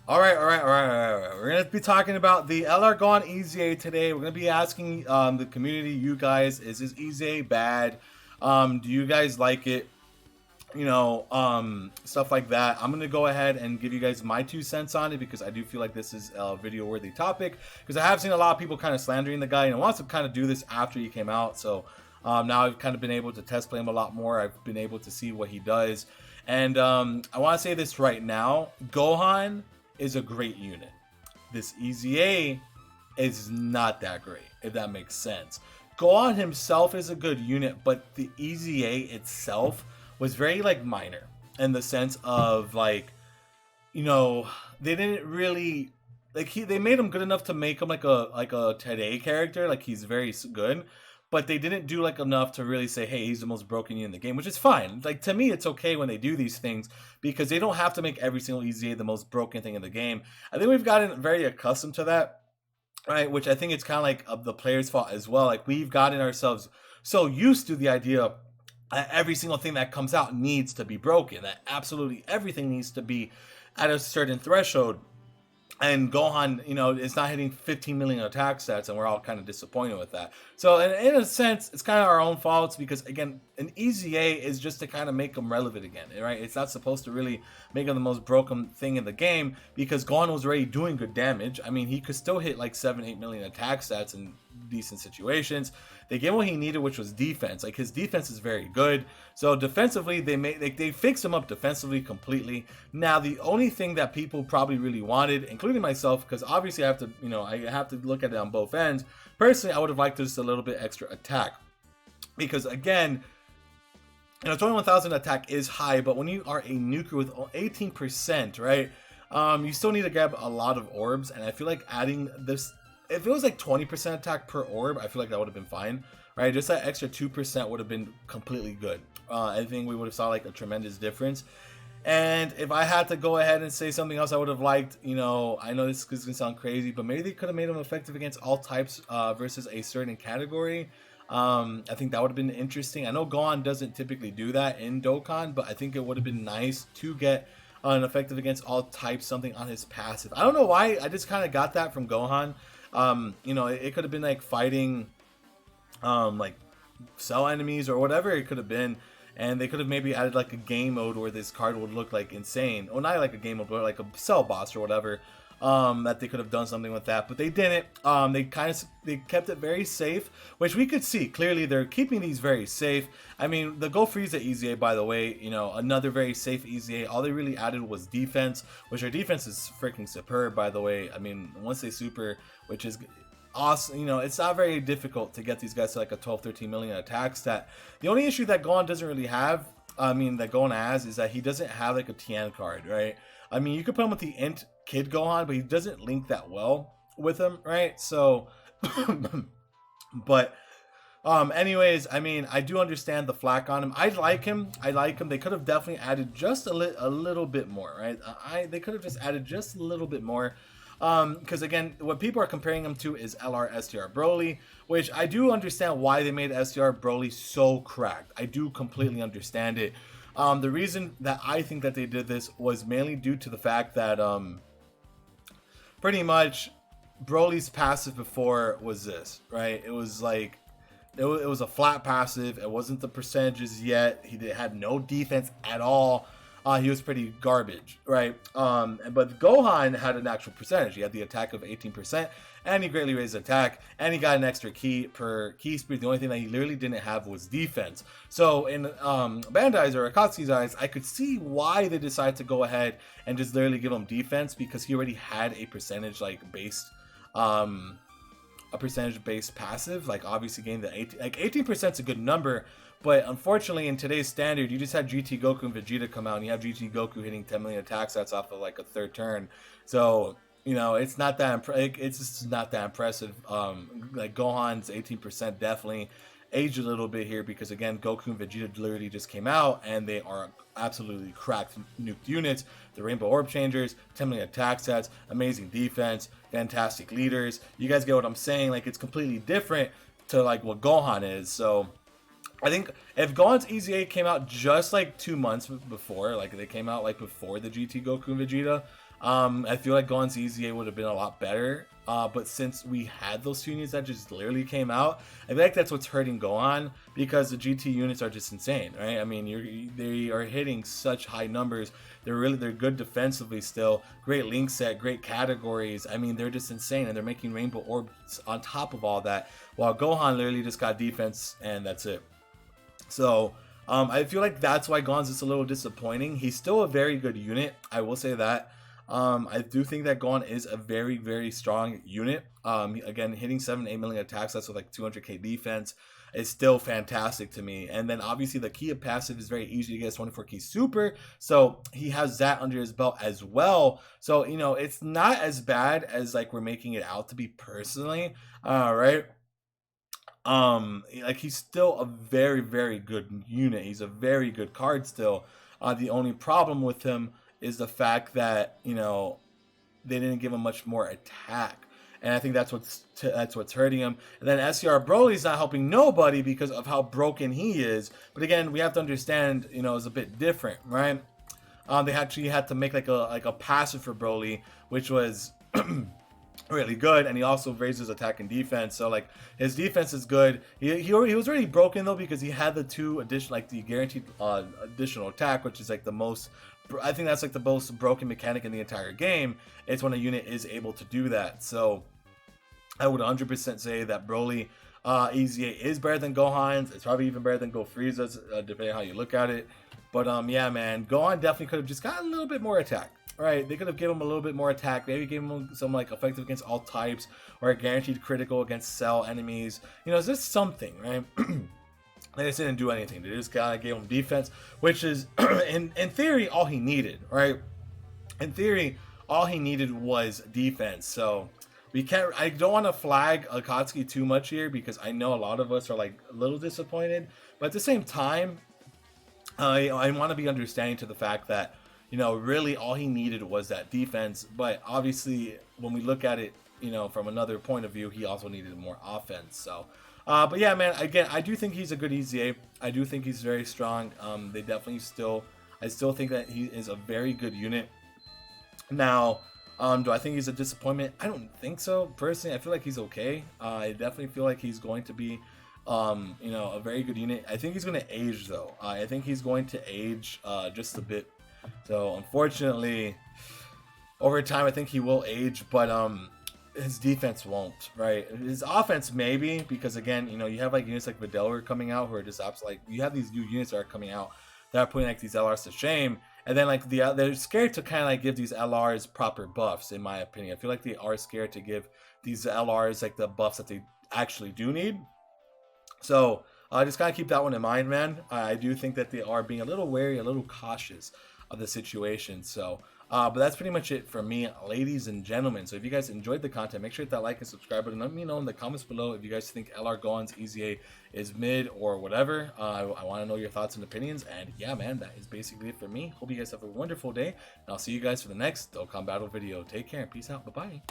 All right. We're gonna be talking about the LR Gohan Eza today. We're gonna be asking the community, you guys, is this Eza bad? Do you guys like it? Stuff like that. I'm gonna go ahead and give you guys my 2 cents on it because I do feel like this is a video worthy topic, because I have seen a lot of people kind of slandering the guy, and I want to kind of do this after he came out. So now I've kind of been able to test play him a lot more. I've been able to see what he does, and I want to say this right now: Gohan is a great unit. This EZA is not that great, if that makes sense. Gohan himself is a good unit, but the EZA itself was very like minor in the sense of like, they didn't really like they made him good enough to make him like a today character, like he's very good, but they didn't do like enough to really say, hey, he's the most broken unit in the game, which is fine. Like, to me, it's okay when they do these things because they don't have to make every single EZA the most broken thing in the game. I think we've gotten very accustomed to that, right? Which I think it's kind of like the players' fault as well. Like, we've gotten ourselves so used to the idea that every single thing that comes out needs to be broken, that absolutely everything needs to be at a certain threshold. And Gohan, is not hitting 15 million attack stats, and we're all kind of disappointed with that. So, in a sense, it's kind of our own faults because, again, an EZA is just to kind of make them relevant again, right? It's not supposed to really make them the most broken thing in the game because Gohan was already doing good damage. I mean, he could still hit like 7-8 million attack stats in decent situations. They gave him what he needed, which was defense. Like, his defense is very good. So defensively, they fixed him up defensively completely. Now, the only thing that people probably really wanted, including myself, because obviously I have to look at it on both ends. Personally, I would have liked just a little bit extra attack, because again, 21,000 attack is high, but when you are a nuker with 18%, right, you still need to grab a lot of orbs, and I feel like adding this, if it was like 20% attack per orb, I feel like that would have been fine, right? Just that extra 2% would have been completely good. I think we would have saw like a tremendous difference. And if I had to go ahead and say something else I would have liked, I know this is going to sound crazy, but maybe they could have made them effective against all types versus a certain category. I think that would have been interesting. I know Gohan doesn't typically do that in Dokkan, but I think it would have been nice to get an effective against all types something on his passive. I don't know why, I just kind of got that from Gohan. It could have been like fighting like cell enemies or whatever it could have been, and they could have maybe added like a game mode where this card would look like insane, or not like a game mode, but like a cell boss or whatever. That they could have done something with that, but they didn't. They kept it very safe, which we could see clearly. They're keeping these very safe. I mean, the Go Frieza EZA, by the way, another very safe EZA. All they really added was defense, which their defense is freaking superb, by the way. I mean, once they super, which is awesome, it's not very difficult to get these guys to like a 12-13 million attack stat. The only issue that Gohan doesn't really have, that Gohan has, is that he doesn't have like a Tien card, right? I mean, you could put him with the Int Kid Gohan, but he doesn't link that well with him, right? So, but anyways, I mean, I do understand the flack on him. I like him. They could have definitely added just a little bit more, right? They could have just added just a little bit more. Because again, what people are comparing him to is LR STR Broly, which I do understand why they made STR Broly so cracked. I do completely understand it. The reason that I think that they did this was mainly due to the fact that pretty much Broly's passive before was this, right? It was like it was a flat passive. It wasn't the percentages yet. He had no defense at all. He was pretty garbage, right? But Gohan had an actual percentage. He had the attack of 18%, and he greatly raised attack, and he got an extra key per key speed. The only thing that he literally didn't have was defense. So in Bandai's or Akatsuki's eyes, I could see why they decided to go ahead and just literally give him defense, because he already had a percentage based passive. Like, obviously getting the 18% is a good number. But unfortunately, in today's standard, you just had GT Goku and Vegeta come out, and you have GT Goku hitting 10 million attack stats off of like a third turn. So, it's not that it's just not that impressive. Like, Gohan's 18% definitely aged a little bit here, because again, Goku and Vegeta literally just came out, and they are absolutely cracked nuked units. The Rainbow Orb Changers, 10 million attack stats, amazing defense, fantastic leaders. You guys get what I'm saying? Like, it's completely different to like what Gohan is. So I think if Gohan's EZA came out just like 2 months before, like they came out like before the GT Goku and Vegeta, I feel like Gohan's EZA would have been a lot better. But since we had those 2 units that just literally came out, I feel like that's what's hurting Gohan, because the GT units are just insane, right? I mean, they are hitting such high numbers. They're good defensively still. Great link set, great categories. I mean, they're just insane, and they're making rainbow orbs on top of all that. While Gohan literally just got defense, and that's it. So I feel like that's why Gohan's just a little disappointing. He's still a very good unit, I will say that. I do think that Gohan is a very, very strong unit. Again, hitting 7-8 million attacks, that's with like 200k defense, is still fantastic to me. And then obviously the Kia passive is very easy to get, 24k super, so he has that under his belt as well. So, you know, it's not as bad as like we're making it out to be personally, right? Like, he's still a very, very good unit. He's a very good card still. The only problem with him is the fact that, you know, they didn't give him much more attack, and I think that's what's hurting him. And then SCR Broly's not helping nobody because of how broken he is. But again, we have to understand, you know, it's a bit different, right? They actually had to make like a passive for Broly, which was really good, and he also raises attack and defense, so like his defense is good. He was already broken though, because he had the 2 additional, like the guaranteed additional attack, which is like the most, I think that's like the most broken mechanic in the entire game. It's when a unit is able to do that. So I would 100% say that Broly EZA is better than Gohan's. It's probably even better than Go Frieza's, depending on how you look at it. But yeah, man, Gohan definitely could have just gotten a little bit more attack. Right, they could have given him a little bit more attack. Maybe give him some like effective against all types, or a guaranteed critical against cell enemies. You know, it's just something, right? They just didn't do anything. They just kind of gave him defense, which is in theory all he needed, right? In theory, all he needed was defense. So we can't. I don't want to flag Akatsuki too much here, because I know a lot of us are like a little disappointed. But at the same time, I want to be understanding to the fact that, you know, really all he needed was that defense. But obviously, when we look at it, you know, from another point of view, he also needed more offense. So, but yeah, man, again, I do think he's a good EZA. I do think he's very strong. They definitely I still think that he is a very good unit. Now, do I think he's a disappointment? I don't think so. Personally, I feel like he's okay. I definitely feel like he's going to be, you know, a very good unit. I think he's going to age though. I think he's going to age just a bit. So unfortunately, over time, I think he will age, but his defense won't, right? His offense maybe, because again, you know, you have like units like Videl coming out who are just absolutely, like, you have these new units that are coming out that are putting like these LRs to shame, and then like they're scared to kind of like give these LRs proper buffs, in my opinion. I feel like they are scared to give these LRs like the buffs that they actually do need. So just kind of keep that one in mind, man. I do think that they are being a little wary, a little cautious of the situation. So but that's pretty much it for me, ladies and gentlemen. So if you guys enjoyed the content, make sure to hit that like and subscribe button. Let me know in the comments below if you guys think LR Gohan's EZA is mid or whatever. I want to know your thoughts and opinions. And yeah, man, that is basically it for me. Hope you guys have a wonderful day, and I'll see you guys for the next Dokkan battle video. Take care and peace out. Bye bye.